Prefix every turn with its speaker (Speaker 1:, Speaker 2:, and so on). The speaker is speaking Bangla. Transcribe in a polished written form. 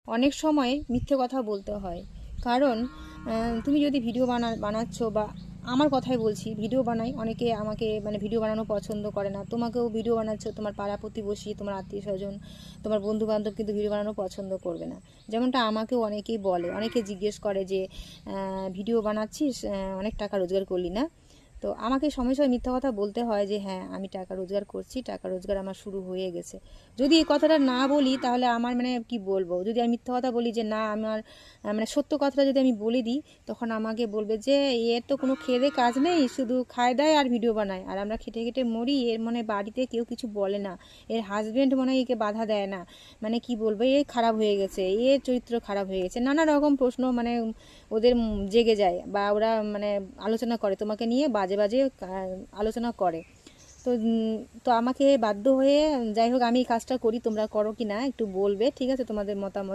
Speaker 1: অনেক সময় মিথ্যে কথা বলতে হয়। কারণ তুমি যদি ভিডিও বানাচ্ছ, বা আমার কথাই বলছি, ভিডিও বানাই, অনেকে আমাকে মানে ভিডিও বানানো পছন্দ করে না। তোমাকেও ভিডিও বানাচ্ছ, তোমার পাড়া প্রতিবেশী, তোমার আত্মীয় স্বজন, তোমার বন্ধু বান্ধব কিন্তু ভিডিও বানানো পছন্দ করবে না। যেমনটা আমাকেও অনেকেই বলে, অনেকে জিজ্ঞেস করে যে ভিডিও বানাচ্ছিস, অনেক টাকা রোজগার করলি না? তো আমাকে সময় সময় মিথ্যা কথা বলতে হয় যে হ্যাঁ, আমি টাকা রোজগার করছি, টাকা রোজগার আমার শুরু হয়ে গেছে। যদি এই কথাটা না বলি তাহলে আমার মানে কি বলবো, যদি আমি মিথ্যা কথা বলি যে না আমার মানে সত্য কথাটা যদি আমি বলে দিই, তখন আমাকে বলবে যে এর তো কোনো খেয়ে কাজ নেই, শুধু খায় দায় আর ভিডিও বানায়, আর আমরা খেটে খেটে মরি, এর মনে বাড়িতে কেউ কিছু বলে না, এর হাজবেন্ড মনে হয় একে বাধা দেয় না, মানে কি বলবো, এ খারাপ হয়ে গেছে, এর চরিত্র খারাপ হয়ে গেছে, নানা রকম প্রশ্ন মানে ওদের জেগে যায়, বা ওরা মানে আলোচনা করে তোমাকে নিয়ে, বাজে বাজে আলোচনা করে। তো তো আমাকে বাধ্য হয়ে, যাই হোক, আমি এই কাজটা করি, তোমরা করো কি না একটু বলবে, ঠিক আছে? তোমাদের মতামত